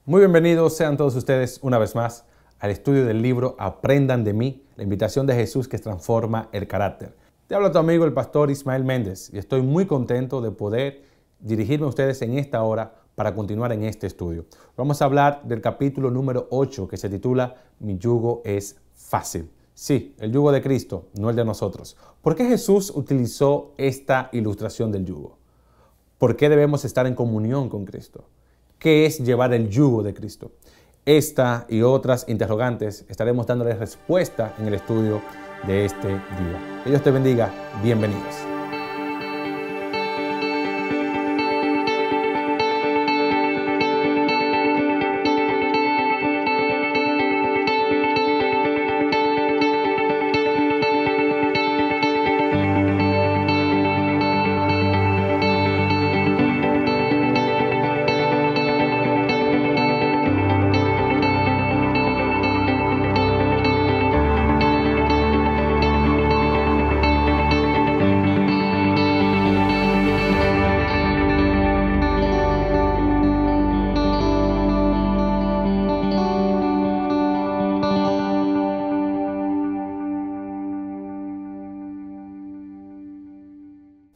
Muy bienvenidos sean todos ustedes una vez más al estudio del libro Aprendan de mí, la invitación de Jesús que transforma el carácter. Te habla tu amigo el pastor Ismael Méndez y estoy muy contento de poder dirigirme a ustedes en esta hora para continuar en este estudio. Vamos a hablar del capítulo número 8 que se titula Mi yugo es fácil. Sí, el yugo de Cristo, no el de nosotros. ¿Por qué Jesús utilizó esta ilustración del yugo? ¿Por qué debemos estar en comunión con Cristo? ¿Qué es llevar el yugo de Cristo? Esta y otras interrogantes estaremos dándoles respuesta en el estudio de este día. Que Dios te bendiga. Bienvenidos.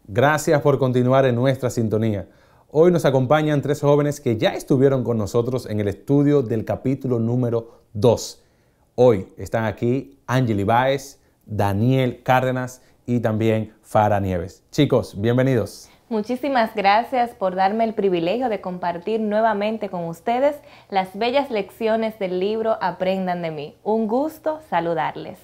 Gracias por continuar en nuestra sintonía. Hoy nos acompañan tres jóvenes que ya estuvieron con nosotros en el estudio del capítulo número 2. Hoy están aquí Ángel Ibáez, Daniel Cárdenas y también Fara Nieves. Chicos, bienvenidos. Muchísimas gracias por darme el privilegio de compartir nuevamente con ustedes las bellas lecciones del libro Aprendan de mí. Un gusto saludarles.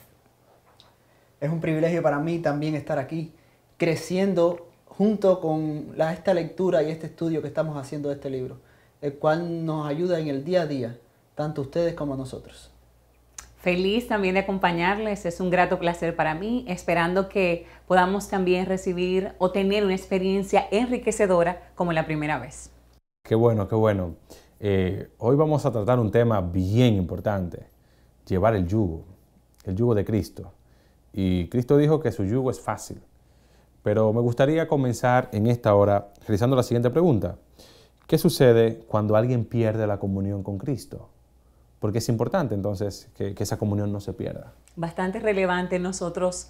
Es un privilegio para mí también estar aquí, creciendo junto con esta lectura y este estudio que estamos haciendo de este libro, el cual nos ayuda en el día a día, tanto ustedes como nosotros. Feliz también de acompañarles, es un grato placer para mí, esperando que podamos también recibir o tener una experiencia enriquecedora como la primera vez. Qué bueno, qué bueno. Hoy vamos a tratar un tema bien importante, llevar el yugo de Cristo. Y Cristo dijo que su yugo es fácil. Pero me gustaría comenzar en esta hora realizando la siguiente pregunta. ¿Qué sucede cuando alguien pierde la comunión con Cristo? Porque es importante entonces que esa comunión no se pierda. Bastante relevante nosotros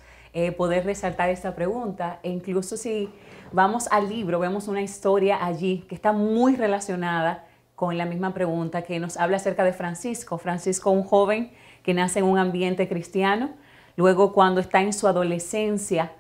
poder resaltar esta pregunta. E incluso si vamos al libro, vemos una historia allí que está muy relacionada con la misma pregunta, que nos habla acerca de Francisco. Francisco, un joven que nace en un ambiente cristiano. Luego, cuando está en su adolescencia,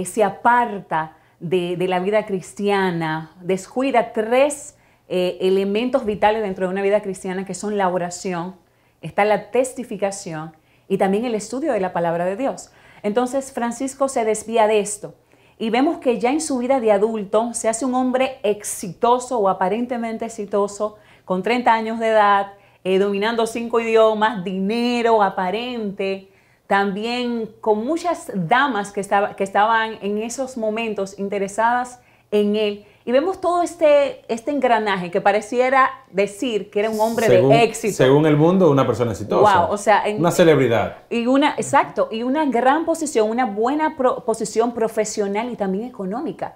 se aparta de la vida cristiana, descuida tres elementos vitales dentro de una vida cristiana que son la oración, está la testificación y también el estudio de la palabra de Dios. Entonces Francisco se desvía de esto y vemos que ya en su vida de adulto se hace un hombre exitoso o aparentemente exitoso, con 30 años de edad, dominando 5 idiomas, dinero aparente, también con muchas damas que estaban en esos momentos interesadas en él. Y vemos todo este engranaje que pareciera decir que era un hombre de éxito. Según el mundo, una persona exitosa. Wow, o sea, una celebridad. Exacto, y una gran posición, una buena posición profesional y también económica.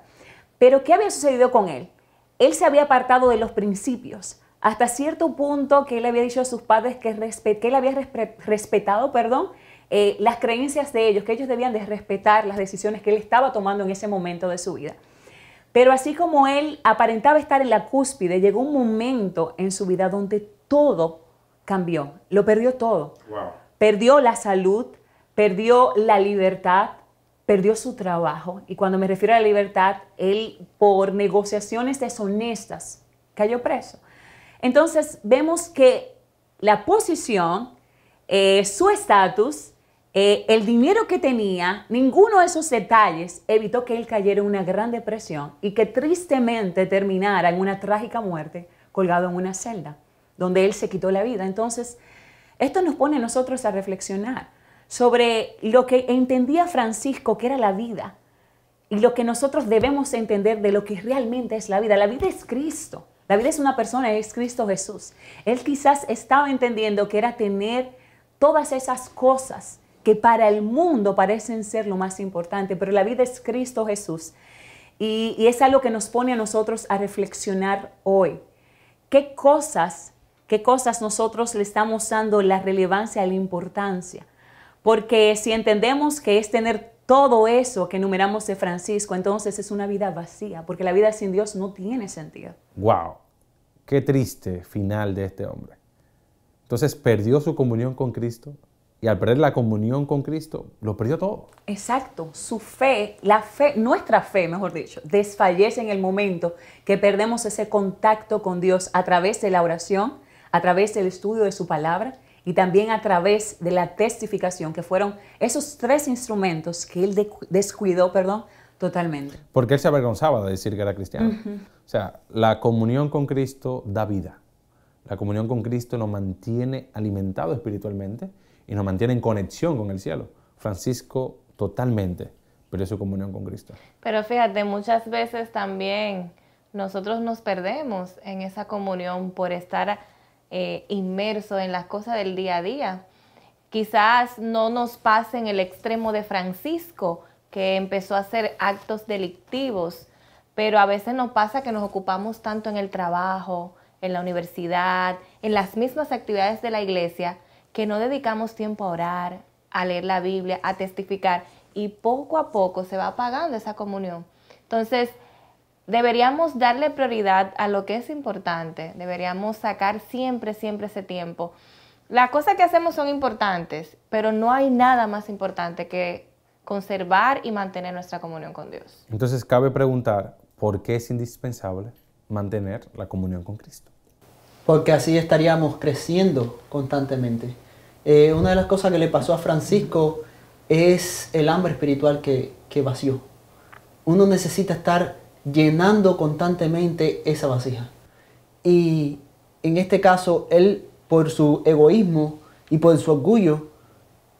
Pero ¿qué había sucedido con él? Él se había apartado de los principios, hasta cierto punto que él había dicho a sus padres que él había respetado, las creencias de ellos, que ellos debían de respetar las decisiones que él estaba tomando en ese momento de su vida. Pero así como él aparentaba estar en la cúspide, llegó un momento en su vida donde todo cambió, lo perdió todo. Wow. Perdió la salud, perdió la libertad, perdió su trabajo. Y cuando me refiero a la libertad, él por negociaciones deshonestas cayó preso. Entonces vemos que la posición, su estatus, el dinero que tenía, ninguno de esos detalles evitó que él cayera en una gran depresión y que tristemente terminara en una trágica muerte colgado en una celda, donde él se quitó la vida. Entonces, esto nos pone a nosotros a reflexionar sobre lo que entendía Francisco que era la vida y lo que nosotros debemos entender de lo que realmente es la vida. La vida es Cristo. La vida es una persona, es Cristo Jesús. Él quizás estaba entendiendo que era tener todas esas cosas que para el mundo parecen ser lo más importante, pero la vida es Cristo Jesús. Y es algo que nos pone a nosotros a reflexionar hoy. ¿Qué cosas qué cosas nosotros le estamos dando la relevancia, la importancia. Porque si entendemos que es tener todo eso que enumeramos de Francisco, entonces es una vida vacía, porque la vida sin Dios no tiene sentido. ¡Wow! Qué triste final de este hombre. Entonces perdió su comunión con Cristo y al perder la comunión con Cristo, lo perdió todo. Exacto, su fe, nuestra fe, mejor dicho, desfallece en el momento que perdemos ese contacto con Dios a través de la oración, a través del estudio de su palabra y también a través de la testificación, que fueron esos 3 instrumentos que él descuidó, totalmente. Porque él se avergonzaba de decir que era cristiano. O sea, la comunión con Cristo da vida. La comunión con Cristo nos mantiene alimentados espiritualmente y nos mantiene en conexión con el cielo. Francisco totalmente perdió su comunión con Cristo. Pero fíjate, muchas veces también nosotros nos perdemos en esa comunión por estar inmersos en las cosas del día a día. Quizás no nos pase en el extremo de Francisco, que empezó a hacer actos delictivos, pero a veces nos pasa que nos ocupamos tanto en el trabajo, en la universidad, en las mismas actividades de la iglesia, que no dedicamos tiempo a orar, a leer la Biblia, a testificar, y poco a poco se va apagando esa comunión. Entonces, deberíamos darle prioridad a lo que es importante, deberíamos sacar siempre ese tiempo. Las cosas que hacemos son importantes, pero no hay nada más importante que conservar y mantener nuestra comunión con Dios. Entonces, cabe preguntar, ¿por qué es indispensable mantener la comunión con Cristo? Porque así estaríamos creciendo constantemente. Una de las cosas que le pasó a Francisco es el hambre espiritual que vació. Uno necesita estar llenando constantemente esa vasija. Y en este caso, él, por su egoísmo y por su orgullo,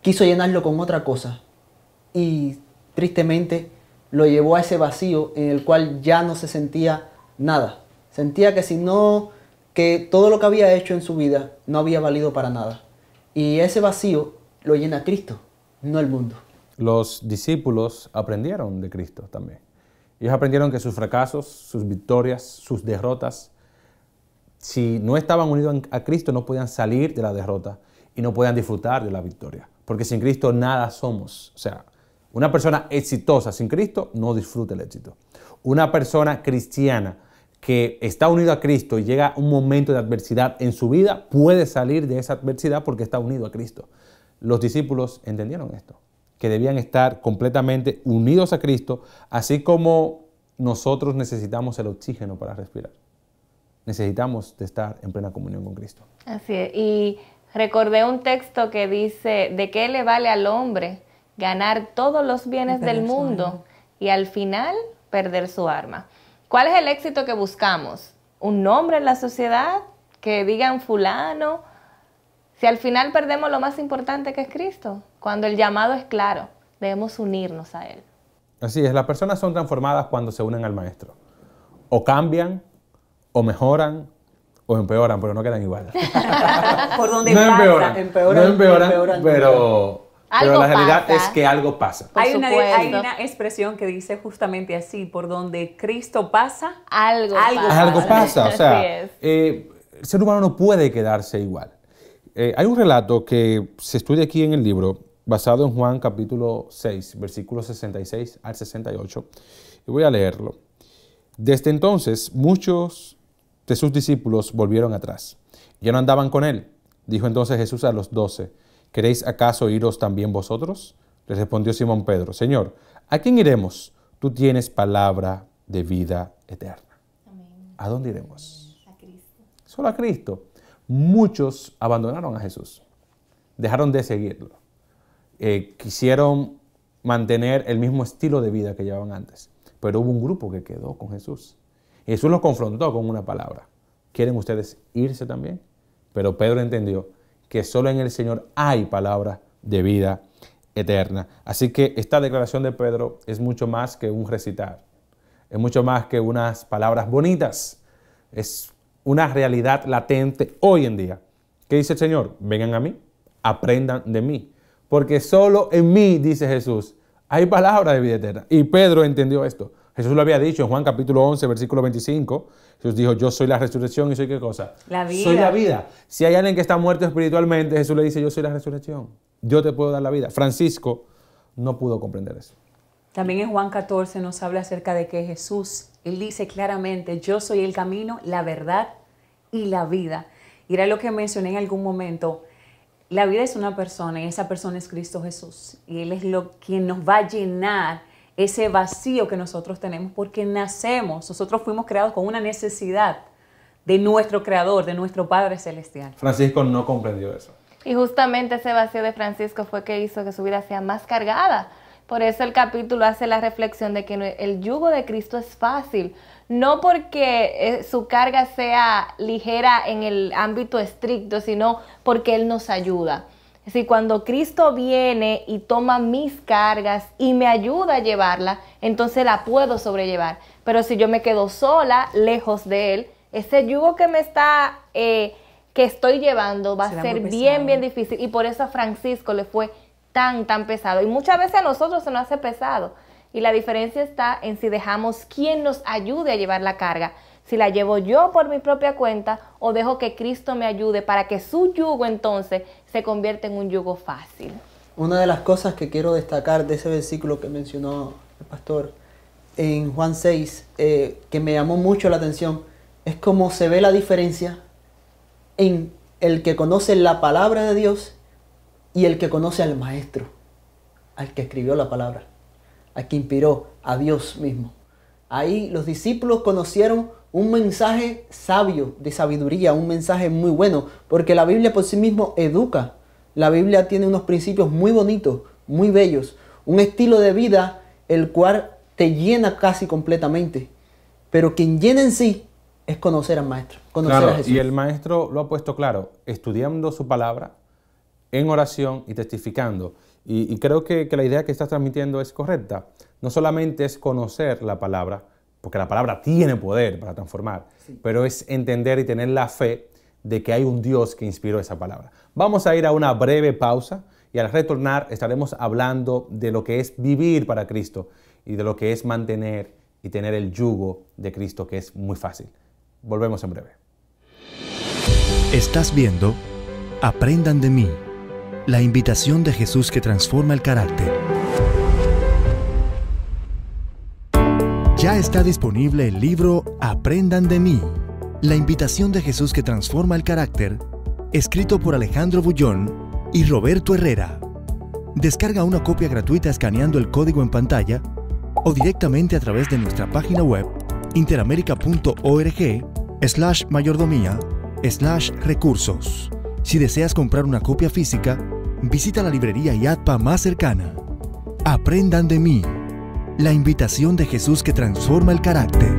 quiso llenarlo con otra cosa. Y tristemente lo llevó a ese vacío en el cual ya no se sentía nada. Sentía que todo lo que había hecho en su vida no había valido para nada. Y ese vacío lo llena Cristo, no el mundo. Los discípulos aprendieron de Cristo también. Ellos aprendieron que sus fracasos, sus victorias, sus derrotas, si no estaban unidos a Cristo, no podían salir de la derrota y no podían disfrutar de la victoria. Porque sin Cristo nada somos. O sea, una persona exitosa sin Cristo no disfruta el éxito. Una persona cristiana que está unida a Cristo y llega un momento de adversidad en su vida, puede salir de esa adversidad porque está unido a Cristo. Los discípulos entendieron esto, que debían estar completamente unidos a Cristo, así como nosotros necesitamos el oxígeno para respirar. Necesitamos de estar en plena comunión con Cristo. Así es. Y recordé un texto que dice, ¿de qué le vale al hombre ganar todos los bienes del mundo y al final perder su alma? ¿Cuál es el éxito que buscamos? ¿Un nombre en la sociedad? ¿Que digan fulano? Si al final perdemos lo más importante que es Cristo, cuando el llamado es claro, debemos unirnos a Él. Así es, las personas son transformadas cuando se unen al Maestro. O cambian, o mejoran, o empeoran, pero no quedan igual. Por donde no pasa. empeoran, pero la realidad pasa. es que algo pasa. Por Hay supuesto. una expresión que dice justamente así, por donde Cristo pasa, Algo pasa. O sea, Así es. el ser humano no puede quedarse igual. Hay un relato que se estudia aquí en el libro, basado en Juan capítulo 6, versículos 66 al 68, y voy a leerlo. Desde entonces, muchos de sus discípulos volvieron atrás. Ya no andaban con él. Dijo entonces Jesús a los 12, ¿queréis acaso iros también vosotros? Le respondió Simón Pedro, Señor, ¿a quién iremos? Tú tienes palabra de vida eterna. Amén. ¿A dónde iremos? A Cristo. Solo a Cristo. Muchos abandonaron a Jesús, dejaron de seguirlo, quisieron mantener el mismo estilo de vida que llevaban antes, pero hubo un grupo que quedó con Jesús. Jesús los confrontó con una palabra. ¿Quieren ustedes irse también? Pero Pedro entendió que solo en el Señor hay palabra de vida eterna. Así que esta declaración de Pedro es mucho más que un recitar, es mucho más que unas palabras bonitas, es una realidad latente hoy en día. ¿Qué dice el Señor? Vengan a mí, aprendan de mí, porque solo en mí, dice Jesús, hay palabra de vida eterna. Y Pedro entendió esto. Jesús lo había dicho en Juan capítulo 11, versículo 25. Jesús dijo, yo soy la resurrección y soy ¿qué cosa? La vida. Soy la vida. Si hay alguien que está muerto espiritualmente, Jesús le dice, yo soy la resurrección. Yo te puedo dar la vida. Francisco no pudo comprender eso. También en Juan 14 nos habla acerca de que Jesús, Él dice claramente, yo soy el camino, la verdad y la vida. Y era lo que mencioné en algún momento. La vida es una persona y esa persona es Cristo Jesús. Y Él es quien nos va a llenar ese vacío que nosotros tenemos porque nosotros fuimos creados con una necesidad de nuestro Creador, de nuestro Padre Celestial. Francisco no comprendió eso. Y justamente ese vacío de Francisco fue que hizo que su vida sea más cargada. Por eso el capítulo hace la reflexión de que el yugo de Cristo es fácil, no porque su carga sea ligera en el ámbito estricto, sino porque Él nos ayuda. Es decir, cuando Cristo viene y toma mis cargas y me ayuda a llevarla, entonces la puedo sobrellevar. Pero si yo me quedo sola, lejos de Él, ese yugo que que estoy llevando va a ser bien difícil. Y por eso a Francisco le fue tan pesado. Y muchas veces a nosotros se nos hace pesado. Y la diferencia está en si dejamos quien nos ayude a llevar la carga. Si la llevo yo por mi propia cuenta o dejo que Cristo me ayude para que su yugo entonces se convierta en un yugo fácil. Una de las cosas que quiero destacar de ese versículo que mencionó el pastor en Juan 6, que me llamó mucho la atención, es cómo se ve la diferencia en el que conoce la palabra de Dios y el que conoce al Maestro, al que escribió la palabra, al que inspiró, a Dios mismo. Ahí los discípulos conocieron un mensaje sabio, de sabiduría, un mensaje muy bueno, porque la Biblia por sí mismo educa. La Biblia tiene unos principios muy bonitos, muy bellos, un estilo de vida el cual te llena casi completamente. Pero quien llena en sí es conocer al Maestro, conocer a Jesús. Y el Maestro lo ha puesto claro, estudiando su palabra, en oración y testificando. Y creo que la idea que estás transmitiendo es correcta. No solamente es conocer la palabra, porque la palabra tiene poder para transformar, pero es entender y tener la fe de que hay un Dios que inspiró esa palabra. Vamos a ir a una breve pausa y al retornar estaremos hablando de lo que es vivir para Cristo y de lo que es mantener y tener el yugo de Cristo, que es muy fácil. Volvemos en breve. Estás viendo Aprendan de mí, la invitación de Jesús que transforma el carácter. Ya está disponible el libro Aprendan de mí, la invitación de Jesús que transforma el carácter, escrito por Alejandro Bullón y Roberto Herrera. Descarga una copia gratuita escaneando el código en pantalla o directamente a través de nuestra página web interamerica.org/mayordomía/recursos. Si deseas comprar una copia física, visita la librería IATPA más cercana. Aprendan de mí, la invitación de Jesús que transforma el carácter.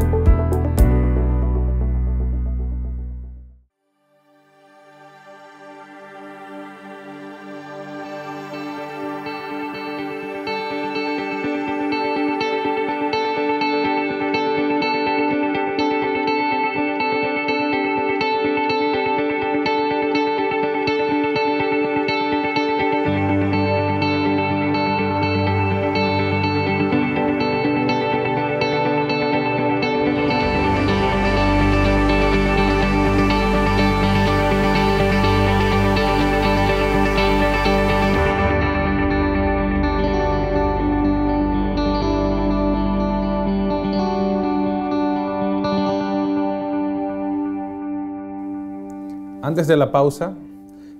Antes de la pausa,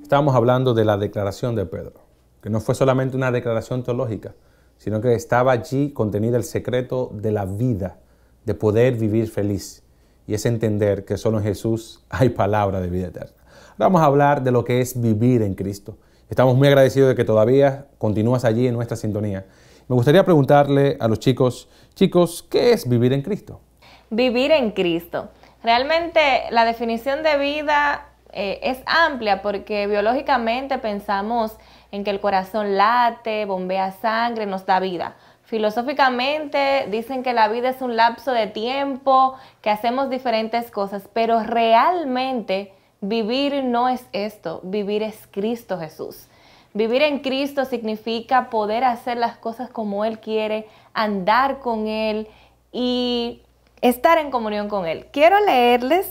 estábamos hablando de la declaración de Pedro, que no fue solamente una declaración teológica, sino que estaba allí contenida el secreto de la vida, de poder vivir feliz, y es entender que solo en Jesús hay palabra de vida eterna. Ahora vamos a hablar de lo que es vivir en Cristo. Estamos muy agradecidos de que todavía continúas allí en nuestra sintonía. Me gustaría preguntarle a los chicos, ¿qué es vivir en Cristo? Vivir en Cristo. Realmente la definición de vida es amplia porque biológicamente pensamos en que el corazón late, bombea sangre, nos da vida. Filosóficamente dicen que la vida es un lapso de tiempo, que hacemos diferentes cosas, pero realmente vivir no es esto, vivir es Cristo Jesús. Vivir en Cristo significa poder hacer las cosas como Él quiere, andar con Él y estar en comunión con Él. Quiero leerles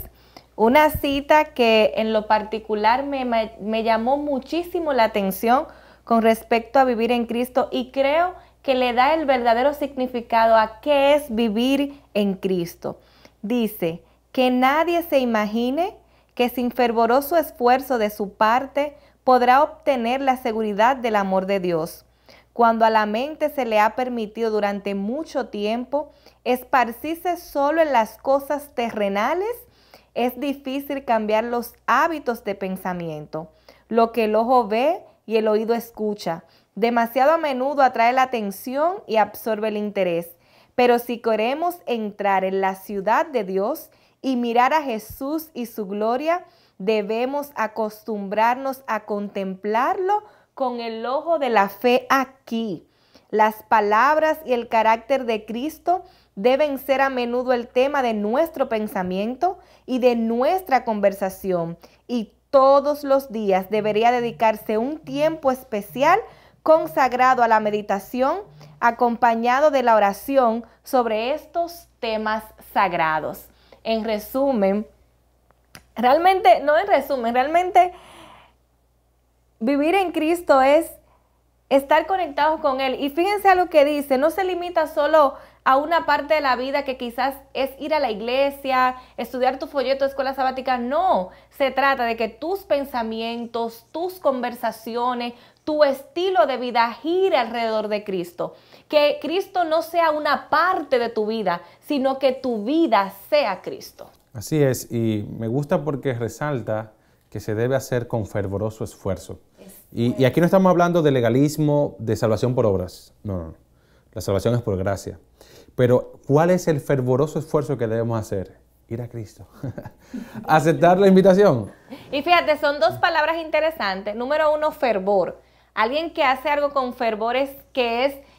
una cita que en lo particular me llamó muchísimo la atención con respecto a vivir en Cristo y creo que le da el verdadero significado a qué es vivir en Cristo. Dice, que nadie se imagine que sin fervoroso esfuerzo de su parte podrá obtener la seguridad del amor de Dios. Cuando a la mente se le ha permitido durante mucho tiempo esparcirse solo en las cosas terrenales, es difícil cambiar los hábitos de pensamiento. Lo que el ojo ve y el oído escucha, demasiado a menudo atrae la atención y absorbe el interés. Pero si queremos entrar en la ciudad de Dios y mirar a Jesús y su gloria, debemos acostumbrarnos a contemplarlo con el ojo de la fe aquí. Las palabras y el carácter de Cristo deben ser a menudo el tema de nuestro pensamiento y de nuestra conversación, y todos los días debería dedicarse un tiempo especial consagrado a la meditación, acompañado de la oración sobre estos temas sagrados. En resumen, realmente vivir en Cristo es estar conectados con Él. Y fíjense a lo que dice, no se limita solo a una parte de la vida que quizás es ir a la iglesia, estudiar tu folleto de escuela sabática. No, se trata de que tus pensamientos, tus conversaciones, tu estilo de vida gire alrededor de Cristo. Que Cristo no sea una parte de tu vida, sino que tu vida sea Cristo. Así es, y me gusta porque resalta que se debe hacer con fervoroso esfuerzo. Y aquí no estamos hablando de legalismo, de salvación por obras. No. La salvación es por gracia. Pero, ¿cuál es el fervoroso esfuerzo que debemos hacer? Ir a Cristo. Aceptar la invitación. Y fíjate, son dos palabras interesantes. Número uno, fervor. Alguien que hace algo con fervor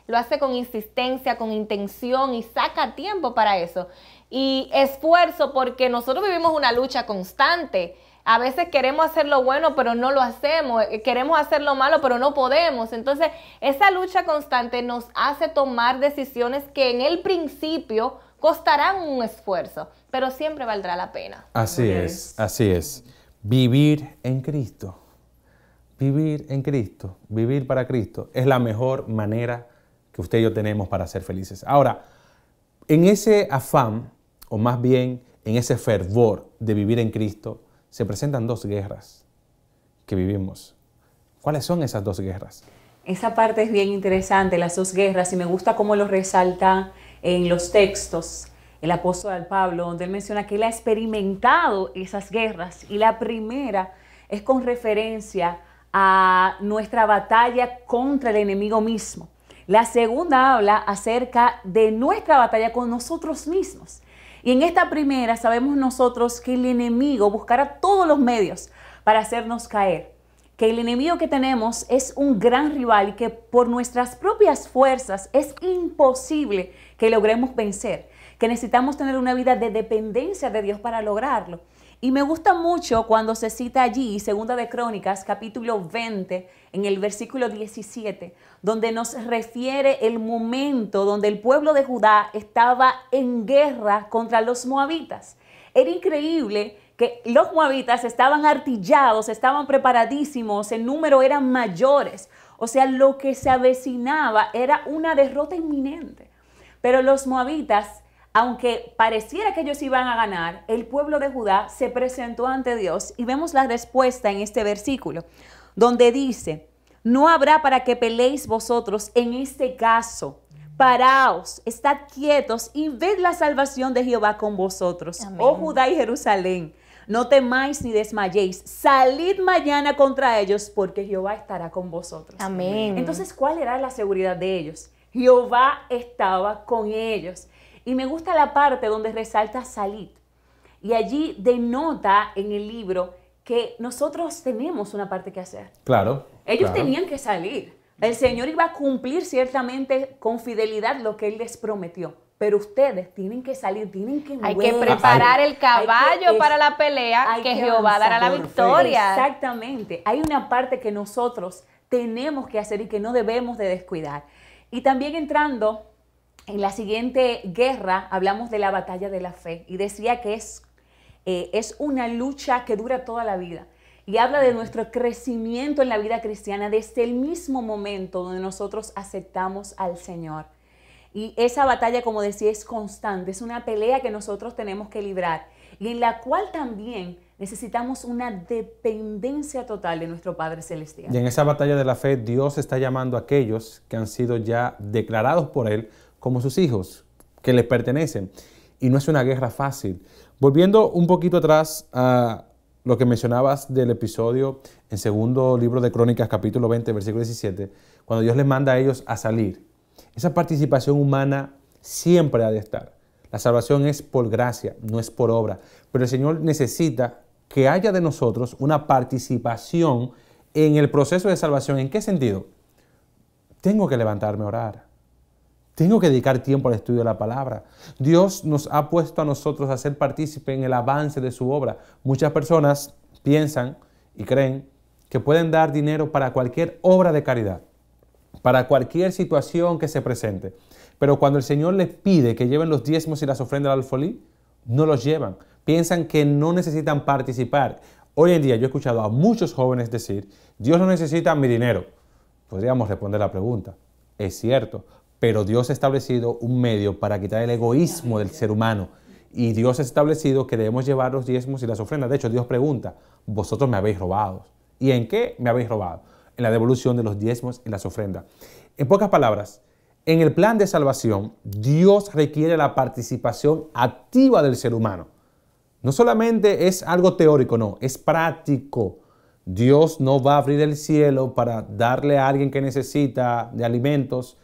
lo hace con insistencia, con intención y saca tiempo para eso. Y esfuerzo, porque nosotros vivimos una lucha constante. A veces queremos hacer lo bueno, pero no lo hacemos. Queremos hacer lo malo, pero no podemos. Entonces, esa lucha constante nos hace tomar decisiones que en el principio costarán un esfuerzo, pero siempre valdrá la pena. Así es, así es. Vivir en Cristo. Vivir en Cristo, vivir para Cristo, es la mejor manera que usted y yo tenemos para ser felices. Ahora, en ese afán, o más bien en ese fervor de vivir en Cristo, se presentan dos guerras que vivimos. ¿Cuáles son esas dos guerras? Esa parte es bien interesante, las dos guerras, y me gusta cómo lo resalta en los textos el apóstol Pablo, donde él menciona que él ha experimentado esas guerras, y la primera es con referencia a nuestra batalla contra el enemigo mismo. La segunda habla acerca de nuestra batalla con nosotros mismos. Y en esta primera sabemos nosotros que el enemigo buscará todos los medios para hacernos caer. Que el enemigo que tenemos es un gran rival y que por nuestras propias fuerzas es imposible que logremos vencer. Que necesitamos tener una vida de dependencia de Dios para lograrlo. Y me gusta mucho cuando se cita allí, 2 de Crónicas, capítulo 20, en el versículo 17, donde nos refiere el momento donde el pueblo de Judá estaba en guerra contra los moabitas. Era increíble que los moabitas estaban artillados, estaban preparadísimos, en número eran mayores. O sea, lo que se avecinaba era una derrota inminente. Pero los moabitas, aunque pareciera que ellos iban a ganar, el pueblo de Judá se presentó ante Dios y vemos la respuesta en este versículo, donde dice, no habrá para que peleéis vosotros en este caso. Paraos, estad quietos y ved la salvación de Jehová con vosotros. Amén. Oh Judá y Jerusalén, no temáis ni desmayéis. Salid mañana contra ellos porque Jehová estará con vosotros. Amén. Entonces, ¿cuál era la seguridad de ellos? Jehová estaba con ellos. Y me gusta la parte donde resalta salid. Y allí denota en el libro que nosotros tenemos una parte que hacer. Claro. Ellos tenían que salir. El Señor iba a cumplir ciertamente con fidelidad lo que Él les prometió. Pero ustedes tienen que salir, tienen que mover. Hay que preparar el caballo para la pelea que Jehová dará la victoria. Exactamente. Hay una parte que nosotros tenemos que hacer y que no debemos de descuidar. Y también entrando En la siguiente guerra hablamos de la batalla de la fe y decía que es una lucha que dura toda la vida. Y habla de nuestro crecimiento en la vida cristiana desde el mismo momento donde nosotros aceptamos al Señor. Y esa batalla, como decía, es constante, es una pelea que nosotros tenemos que librar y en la cual también necesitamos una dependencia total de nuestro Padre Celestial. Y en esa batalla de la fe, Dios está llamando a aquellos que han sido ya declarados por Él como sus hijos, que le pertenecen. Y no es una guerra fácil. Volviendo un poquito atrás a lo que mencionabas del episodio en segundo libro de Crónicas, capítulo 20, versículo 17, cuando Dios les manda a ellos a salir. Esa participación humana siempre ha de estar. La salvación es por gracia, no es por obra. Pero el Señor necesita que haya de nosotros una participación en el proceso de salvación. ¿En qué sentido? Tengo que levantarme a orar. Tengo que dedicar tiempo al estudio de la palabra. Dios nos ha puesto a nosotros a ser partícipes en el avance de su obra. Muchas personas piensan y creen que pueden dar dinero para cualquier obra de caridad, para cualquier situación que se presente. Pero cuando el Señor les pide que lleven los diezmos y las ofrendas al alfolí, no los llevan. Piensan que no necesitan participar. Hoy en día yo he escuchado a muchos jóvenes decir, Dios no necesita mi dinero. Podríamos responder la pregunta. Es cierto, pero Dios ha establecido un medio para quitar el egoísmo del ser humano. Y Dios ha establecido que debemos llevar los diezmos y las ofrendas. De hecho, Dios pregunta, vosotros me habéis robado. ¿Y en qué me habéis robado? En la devolución de los diezmos y las ofrendas. En pocas palabras, en el plan de salvación, Dios requiere la participación activa del ser humano. No solamente es algo teórico, no, es práctico. Dios no va a abrir el cielo para darle a alguien que necesita de alimentos,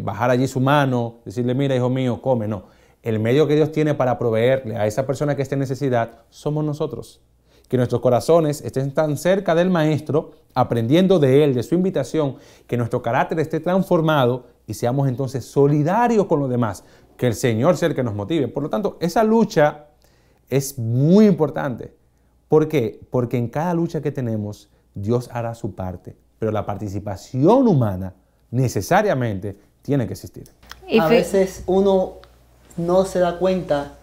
bajar allí su mano, decirle, mira, hijo mío, come. No, el medio que Dios tiene para proveerle a esa persona que esté en necesidad somos nosotros. Que nuestros corazones estén tan cerca del Maestro, aprendiendo de Él, de su invitación, que nuestro carácter esté transformado y seamos entonces solidarios con los demás, que el Señor sea el que nos motive. Por lo tanto, esa lucha es muy importante. ¿Por qué? Porque en cada lucha que tenemos, Dios hará su parte, pero la participación humana necesariamente tiene que existir. A veces uno no se da cuenta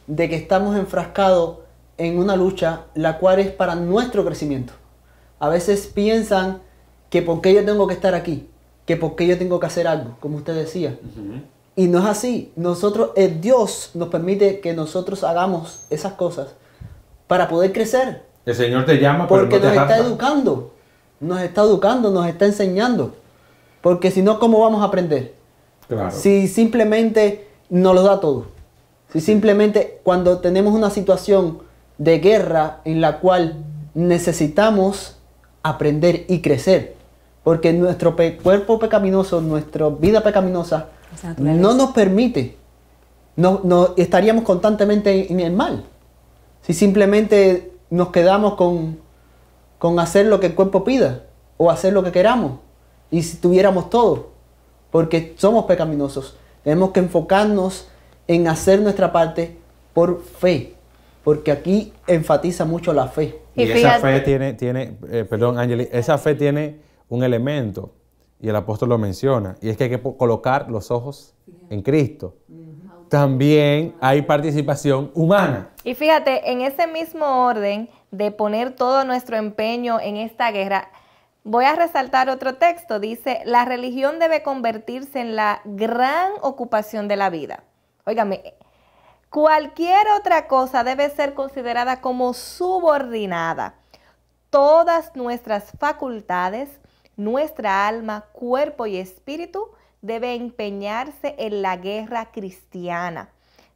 de que estamos enfrascados en una lucha la cual es para nuestro crecimiento. A veces piensan que porque yo tengo que estar aquí, que porque yo tengo que hacer algo, como usted decía. Y no es así. Dios nos permite que nosotros hagamos esas cosas para poder crecer. El Señor te llama, pero porque no te nos está arrastra. educando, nos está enseñando. Porque si no, ¿cómo vamos a aprender? Claro. Si simplemente nos lo da todo. Si simplemente cuando tenemos una situación de guerra en la cual necesitamos aprender y crecer. Porque nuestro cuerpo pecaminoso, nuestra vida pecaminosa, no nos permite. No estaríamos constantemente en el mal. Si simplemente nos quedamos con hacer lo que el cuerpo pida o hacer lo que queramos. Y si tuviéramos todo, porque somos pecaminosos, tenemos que enfocarnos en hacer nuestra parte por fe, porque aquí enfatiza mucho la fe. Y esa fe perdón, Angeli, esa fe tiene un elemento, y el apóstol lo menciona, y es que hay que colocar los ojos en Cristo. También hay participación humana. Y fíjate, en ese mismo orden de poner todo nuestro empeño en esta guerra, voy a resaltar otro texto. Dice, la religión debe convertirse en la gran ocupación de la vida. Óigame, cualquier otra cosa debe ser considerada como subordinada. Todas nuestras facultades, nuestra alma, cuerpo y espíritu debe empeñarse en la guerra cristiana.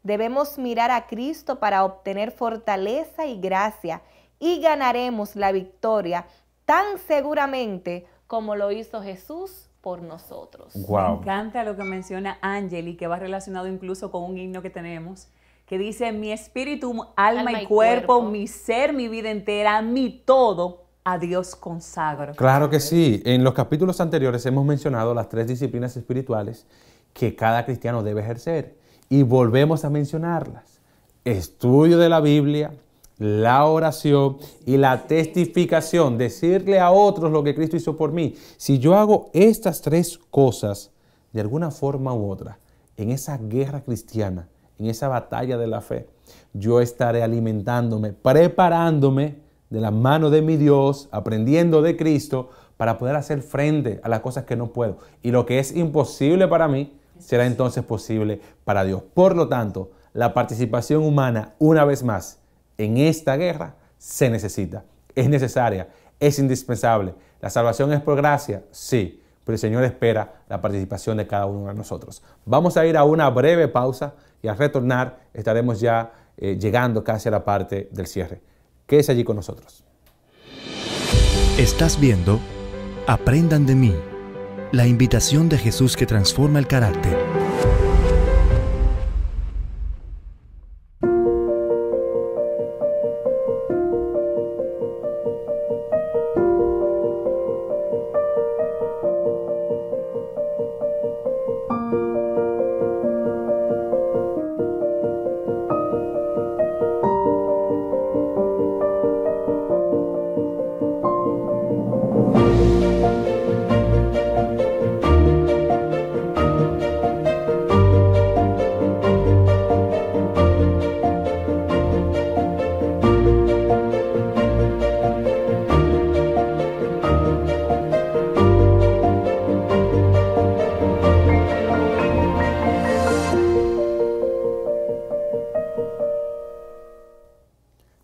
Debemos mirar a Cristo para obtener fortaleza y gracia y ganaremos la victoria tan seguramente como lo hizo Jesús por nosotros. Wow. Me encanta lo que menciona Angeli, que va relacionado incluso con un himno que tenemos, que dice, mi espíritu, alma y cuerpo, mi ser, mi vida entera, mi todo, a Dios consagro. Claro que sí. En los capítulos anteriores hemos mencionado las 3 disciplinas espirituales que cada cristiano debe ejercer. Y volvemos a mencionarlas. Estudio de la Biblia, la oración y la testificación. Decirle a otros lo que Cristo hizo por mí. Si yo hago estas 3 cosas, de alguna forma u otra, en esa guerra cristiana, en esa batalla de la fe, yo estaré alimentándome, preparándome de la mano de mi Dios, aprendiendo de Cristo para poder hacer frente a las cosas que no puedo. Y lo que es imposible para mí será entonces posible para Dios. Por lo tanto, la participación humana, una vez más, en esta guerra se necesita, es necesaria, es indispensable. ¿La salvación es por gracia? Sí, pero el Señor espera la participación de cada uno de nosotros. Vamos a ir a una breve pausa y al retornar estaremos ya llegando casi a la parte del cierre. Quédese allí con nosotros. Estás viendo Aprendan de mí, la invitación de Jesús que transforma el carácter.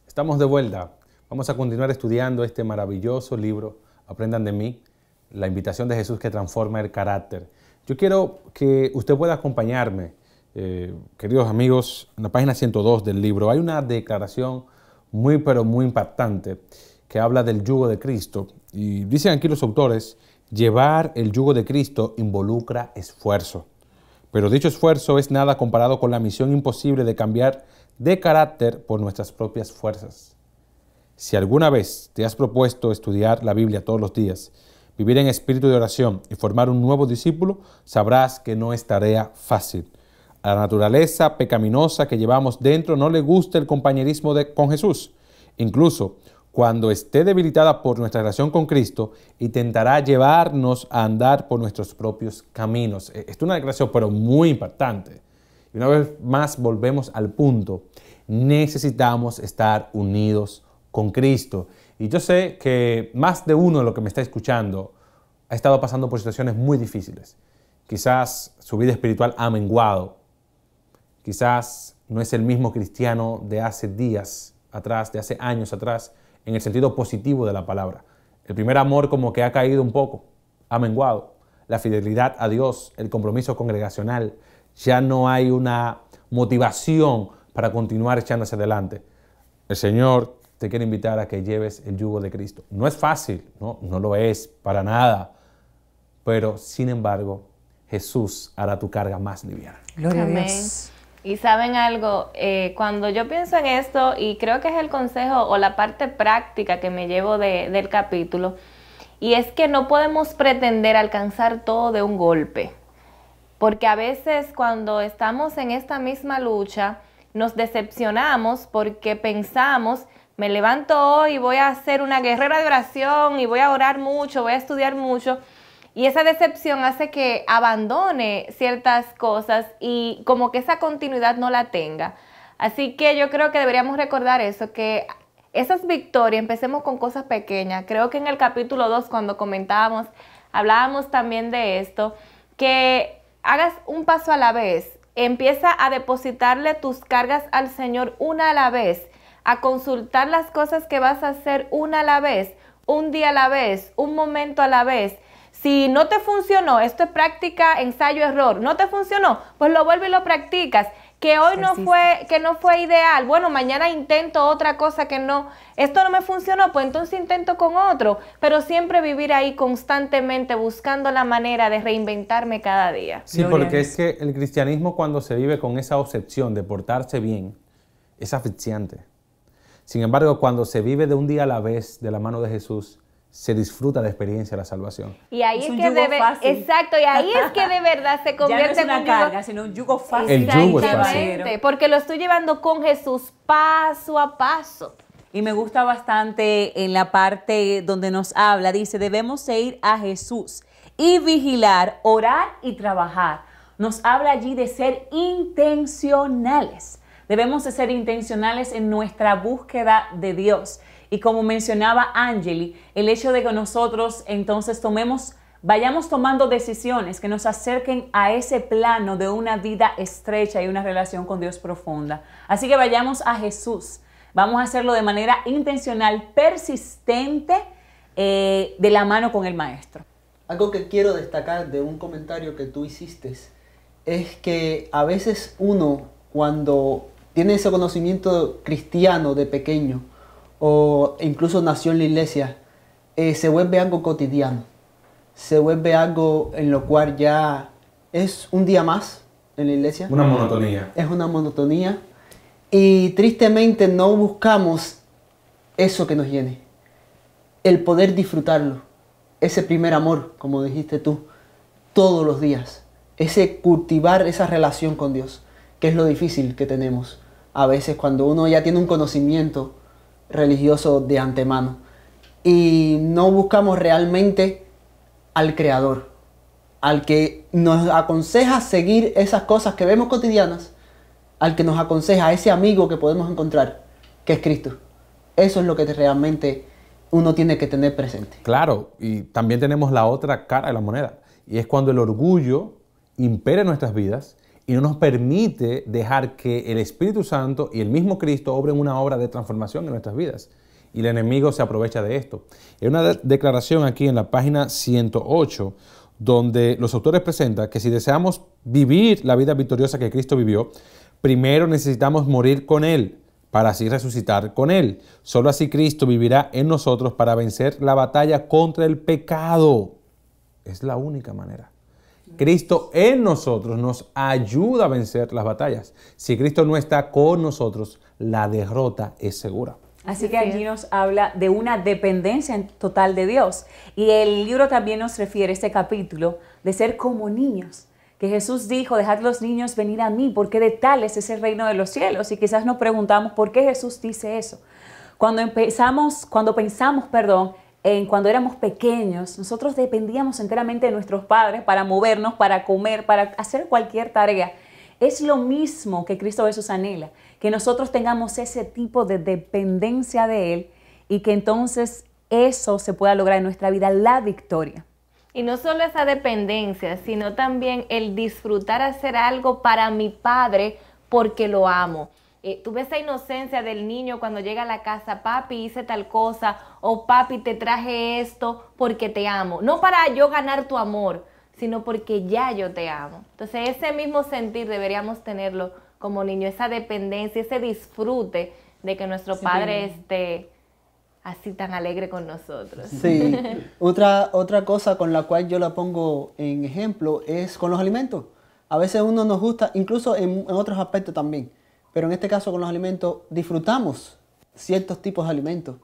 Estamos de vuelta. Vamos a continuar estudiando este maravilloso libro, Aprendan de mí, la invitación de Jesús que transforma el carácter. Yo quiero que usted pueda acompañarme, queridos amigos, en la página 102 del libro. Hay una declaración pero muy impactante que habla del yugo de Cristo. Y dicen aquí los autores, llevar el yugo de Cristo involucra esfuerzo. Pero dicho esfuerzo es nada comparado con la misión imposible de cambiar de carácter por nuestras propias fuerzas. Si alguna vez te has propuesto estudiar la Biblia todos los días, vivir en espíritu de oración y formar un nuevo discípulo, sabrás que no es tarea fácil. A la naturaleza pecaminosa que llevamos dentro no le gusta el compañerismo con Jesús. Incluso cuando esté debilitada por nuestra relación con Cristo, intentará llevarnos a andar por nuestros propios caminos. Esto es una declaración pero muy impactante. Y una vez más volvemos al punto. Necesitamos estar unidos con Cristo. Y yo sé que más de uno de los que me está escuchando ha estado pasando por situaciones muy difíciles. Quizás su vida espiritual ha menguado. Quizás no es el mismo cristiano de hace días atrás, de hace años atrás, en el sentido positivo de la palabra. El primer amor como que ha caído un poco, ha menguado. La fidelidad a Dios, el compromiso congregacional, ya no hay una motivación para continuar echándose adelante. El Señor te quiere invitar a que lleves el yugo de Cristo. No es fácil, no lo es para nada, pero sin embargo, Jesús hará tu carga más liviana. Gloria Amén. a Dios. Y saben algo, cuando yo pienso en esto, y creo que es el consejo o la parte práctica que me llevo del capítulo, y es que no podemos pretender alcanzar todo de un golpe. Porque a veces cuando estamos en esta misma lucha, nos decepcionamos porque pensamos, me levanto hoy y voy a hacer una guerrera de oración y voy a orar mucho, voy a estudiar mucho. Y esa decepción hace que abandone ciertas cosas y como que esa continuidad no la tenga. Así que yo creo que deberíamos recordar eso, que esas victorias, empecemos con cosas pequeñas. Creo que en el capítulo 2, cuando comentábamos, hablábamos también de esto, que hagas un paso a la vez, empieza a depositarle tus cargas al Señor una a la vez, a consultar las cosas que vas a hacer una a la vez, un día a la vez, un momento a la vez. Si no te funcionó, esto es práctica, ensayo, error, no te funcionó, pues lo vuelves y lo practicas. Que hoy no fue ideal, bueno, mañana intento otra cosa esto no me funcionó, pues entonces intento con otro, pero siempre vivir ahí constantemente buscando la manera de reinventarme cada día. Sí, porque es que el cristianismo cuando se vive con esa obsesión de portarse bien, es asfixiante. Sin embargo, cuando se vive de un día a la vez de la mano de Jesús, se disfruta la experiencia de la salvación. Y ahí es que exacto, y ahí es que de verdad se convierte ya no es una carga, sino un yugo fácil. El yugo es fácil. Exactamente, porque lo estoy llevando con Jesús paso a paso. Y me gusta bastante en la parte donde nos habla, dice, debemos ir a Jesús y vigilar, orar y trabajar. nos habla allí de ser intencionales. Debemos de ser intencionales en nuestra búsqueda de Dios. Y como mencionaba Angeli, el hecho de que nosotros entonces vayamos tomando decisiones que nos acerquen a ese plano de una vida estrecha y una relación con Dios profunda. Así que vayamos a Jesús. Vamos a hacerlo de manera intencional, persistente, de la mano con el Maestro. Algo que quiero destacar de un comentario que tú hiciste es que a veces uno, cuando tiene ese conocimiento cristiano de pequeño o incluso nació en la iglesia, se vuelve algo cotidiano. Se vuelve algo en lo cual ya es un día más en la iglesia. Una monotonía. Es una monotonía. Y tristemente no buscamos eso que nos llene. El poder disfrutarlo. Ese primer amor, como dijiste tú, todos los días. Ese cultivar esa relación con Dios, que es lo difícil que tenemos a veces cuando uno ya tiene un conocimiento religioso de antemano. Y no buscamos realmente al Creador, al que nos aconseja seguir esas cosas que vemos cotidianas, al que nos aconseja, a ese amigo que podemos encontrar, que es Cristo. Eso es lo que realmente uno tiene que tener presente. Claro, y también tenemos la otra cara de la moneda, y es cuando el orgullo impera en nuestras vidas y no nos permite dejar que el Espíritu Santo y el mismo Cristo obren una obra de transformación en nuestras vidas. Y el enemigo se aprovecha de esto. Hay una declaración aquí en la página 108, donde los autores presentan que si deseamos vivir la vida victoriosa que Cristo vivió, primero necesitamos morir con Él, para así resucitar con Él. Solo así Cristo vivirá en nosotros para vencer la batalla contra el pecado. Es la única manera. Cristo en nosotros nos ayuda a vencer las batallas. Si Cristo no está con nosotros, la derrota es segura. Así que allí nos habla de una dependencia total de Dios. Y el libro también nos refiere, este capítulo, de ser como niños. Que Jesús dijo, dejad los niños venir a mí, porque de tales es el reino de los cielos. Y quizás nos preguntamos, ¿por qué Jesús dice eso? Cuando éramos pequeños, nosotros dependíamos enteramente de nuestros padres para movernos, para comer, para hacer cualquier tarea. Es lo mismo que Cristo Jesús anhela, que nosotros tengamos ese tipo de dependencia de Él y que entonces eso se pueda lograr en nuestra vida, la victoria. Y no solo esa dependencia, sino también el disfrutar hacer algo para mi Padre porque lo amo. Tú ves esa inocencia del niño cuando llega a la casa, papi, hice tal cosa, o papi, te traje esto porque te amo. No para yo ganar tu amor, sino porque ya yo te amo. Entonces ese mismo sentir deberíamos tenerlo como niño, esa dependencia, ese disfrute de que nuestro Padre esté así tan alegre con nosotros. Sí, otra cosa con la cual yo la pongo en ejemplo es con los alimentos. A veces uno nos gusta, incluso en otros aspectos también, pero en este caso con los alimentos disfrutamos ciertos tipos de alimentos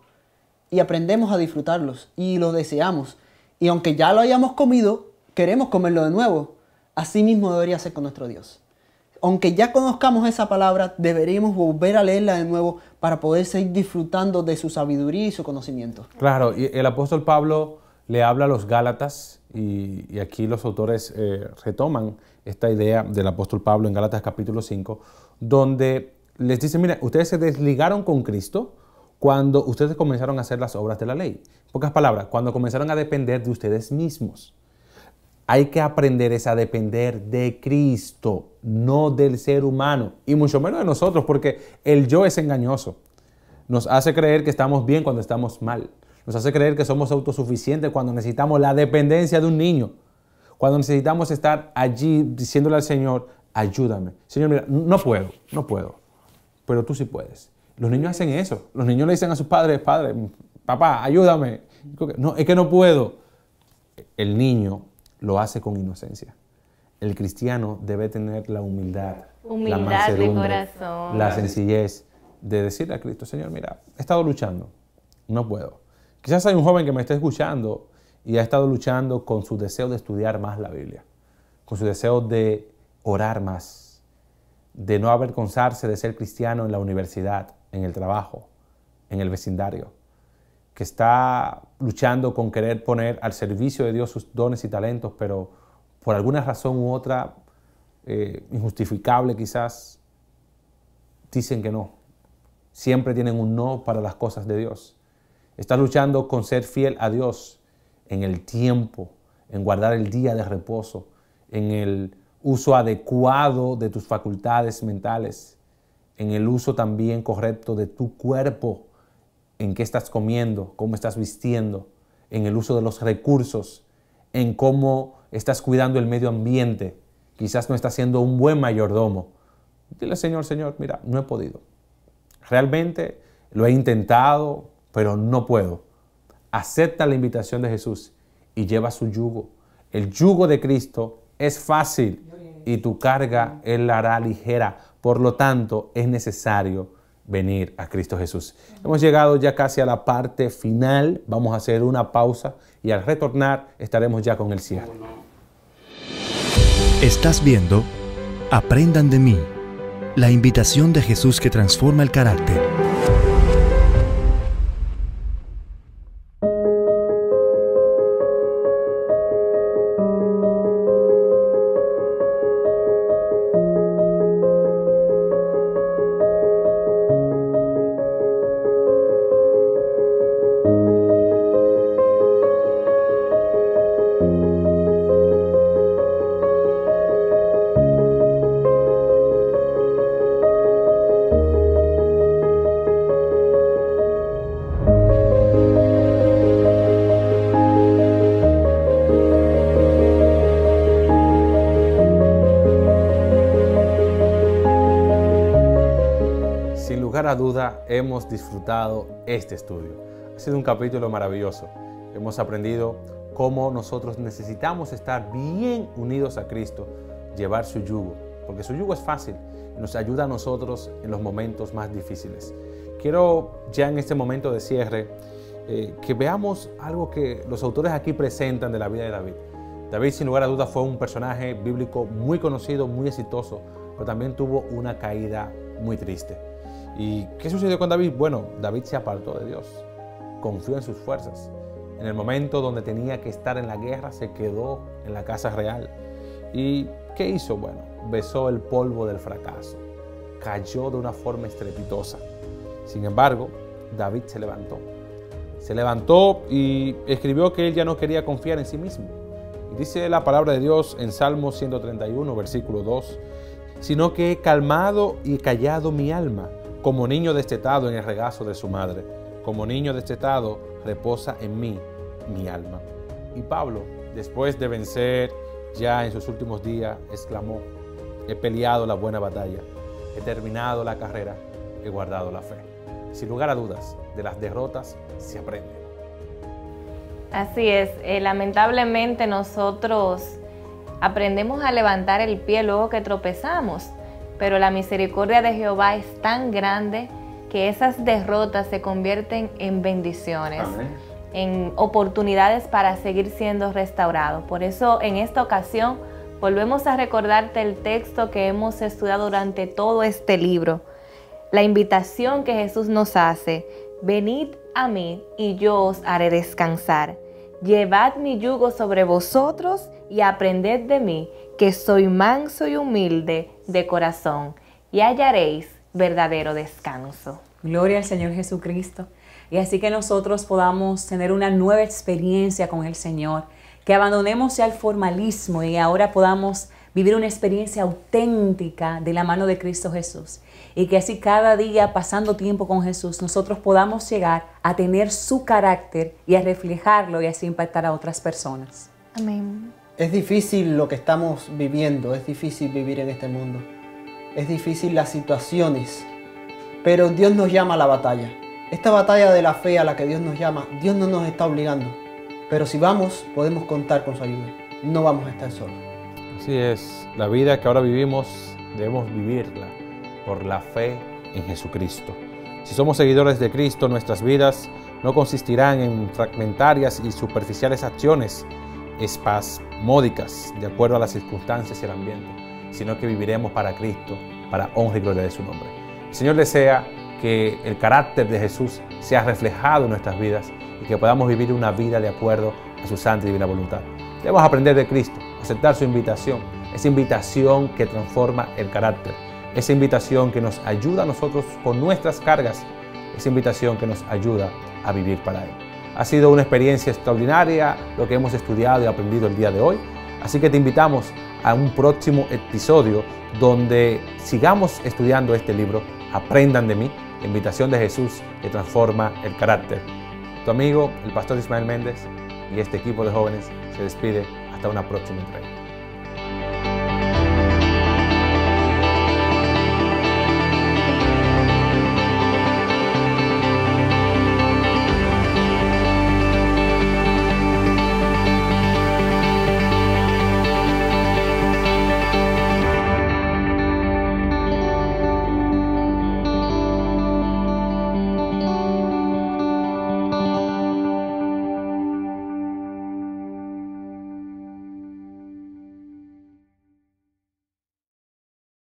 y aprendemos a disfrutarlos y los deseamos. Y aunque ya lo hayamos comido, queremos comerlo de nuevo. Así mismo debería ser con nuestro Dios. Aunque ya conozcamos esa palabra, deberíamos volver a leerla de nuevo para poder seguir disfrutando de su sabiduría y su conocimiento. Claro, y el apóstol Pablo le habla a los Gálatas y aquí los autores retoman esta idea del apóstol Pablo en Gálatas capítulo 5, donde les dice, mira, ustedes se desligaron con Cristo cuando ustedes comenzaron a hacer las obras de la ley. En pocas palabras, cuando comenzaron a depender de ustedes mismos. Hay que aprender a depender de Cristo, no del ser humano, y mucho menos de nosotros, porque el yo es engañoso. Nos hace creer que estamos bien cuando estamos mal. Nos hace creer que somos autosuficientes cuando necesitamos la dependencia de un niño. Cuando necesitamos estar allí diciéndole al Señor, ayúdame. Señor, mira, no puedo, pero tú sí puedes. Los niños hacen eso. Los niños le dicen a sus padres, padre, papá, ayúdame. No, es que no puedo. El niño lo hace con inocencia. El cristiano debe tener la humildad la mansedumbre, de corazón, la sencillez de decirle a Cristo, Señor, mira, he estado luchando, no puedo. Quizás hay un joven que me esté escuchando y ha estado luchando con su deseo de estudiar más la Biblia, con su deseo de orar más, de no avergonzarse de ser cristiano en la universidad, en el trabajo, en el vecindario, que está luchando con querer poner al servicio de Dios sus dones y talentos, pero por alguna razón u otra injustificable quizás, dicen que no. Siempre tienen un no para las cosas de Dios. Estás luchando con ser fiel a Dios en el tiempo, en guardar el día de reposo, en el uso adecuado de tus facultades mentales, en el uso también correcto de tu cuerpo, en qué estás comiendo, cómo estás vistiendo, en el uso de los recursos, en cómo estás cuidando el medio ambiente. Quizás no estás siendo un buen mayordomo. Dile, Señor, mira, no he podido. Realmente lo he intentado, pero no puedo. Acepta la invitación de Jesús y lleva su yugo. El yugo de Cristo es fácil y tu carga Él la hará ligera. Por lo tanto, es necesario venir a Cristo Jesús. Hemos llegado ya casi a la parte final. Vamos a hacer una pausa y al retornar estaremos ya con el cierre. Estás viendo Aprendan de mí, la invitación de Jesús que transforma el carácter. A duda, hemos disfrutado este estudio. Ha sido un capítulo maravilloso. Hemos aprendido cómo nosotros necesitamos estar bien unidos a Cristo, llevar su yugo, porque su yugo es fácil y nos ayuda a nosotros en los momentos más difíciles. Quiero ya en este momento de cierre que veamos algo que los autores aquí presentan de la vida de David. David, sin lugar a dudas, fue un personaje bíblico muy conocido, muy exitoso, pero también tuvo una caída muy triste. ¿Y qué sucedió con David? Bueno, David se apartó de Dios, confió en sus fuerzas. En el momento donde tenía que estar en la guerra, se quedó en la casa real. ¿Y qué hizo? Bueno, besó el polvo del fracaso, cayó de una forma estrepitosa. Sin embargo, David se levantó y escribió que él ya no quería confiar en sí mismo. Y dice la palabra de Dios en Salmo 131, versículo 2, sino que he calmado y callado mi alma, como niño destetado en el regazo de su madre. Como niño destetado, reposa en mí mi alma. Y Pablo, después de vencer ya en sus últimos días, exclamó, he peleado la buena batalla, he terminado la carrera, he guardado la fe. Sin lugar a dudas, de las derrotas se aprende. Así es, lamentablemente nosotros aprendemos a levantar el pie luego que tropezamos. Pero la misericordia de Jehová es tan grande que esas derrotas se convierten en bendiciones, amén, en oportunidades para seguir siendo restaurados. Por eso en esta ocasión volvemos a recordarte el texto que hemos estudiado durante todo este libro. La invitación que Jesús nos hace, venid a mí y yo os haré descansar. Llevad mi yugo sobre vosotros y aprended de mí, que soy manso y humilde de corazón, y hallaréis verdadero descanso. Gloria al Señor Jesucristo. Y así que nosotros podamos tener una nueva experiencia con el Señor, que abandonemos ya el formalismo y ahora podamos vivir una experiencia auténtica de la mano de Cristo Jesús. Y que así cada día, pasando tiempo con Jesús, nosotros podamos llegar a tener su carácter y a reflejarlo y así impactar a otras personas. Amén. Es difícil lo que estamos viviendo, es difícil vivir en este mundo. Es difícil las situaciones, pero Dios nos llama a la batalla. Esta batalla de la fe a la que Dios nos llama, Dios no nos está obligando. Pero si vamos, podemos contar con su ayuda. No vamos a estar solos. Así es, la vida que ahora vivimos debemos vivirla por la fe en Jesucristo. Si somos seguidores de Cristo, nuestras vidas no consistirán en fragmentarias y superficiales acciones espasmódicas de acuerdo a las circunstancias y el ambiente, sino que viviremos para Cristo, para honra y gloria de su nombre. El Señor desea que el carácter de Jesús sea reflejado en nuestras vidas y que podamos vivir una vida de acuerdo a su santa y divina voluntad. Debemos aprender de Cristo, aceptar su invitación, esa invitación que transforma el carácter, esa invitación que nos ayuda a nosotros con nuestras cargas, esa invitación que nos ayuda a vivir para Él. Ha sido una experiencia extraordinaria lo que hemos estudiado y aprendido el día de hoy, así que te invitamos a un próximo episodio donde sigamos estudiando este libro, Aprendan de mí, la invitación de Jesús que transforma el carácter. Tu amigo, el pastor Ismael Méndez, y este equipo de jóvenes se despide hasta una próxima entrega.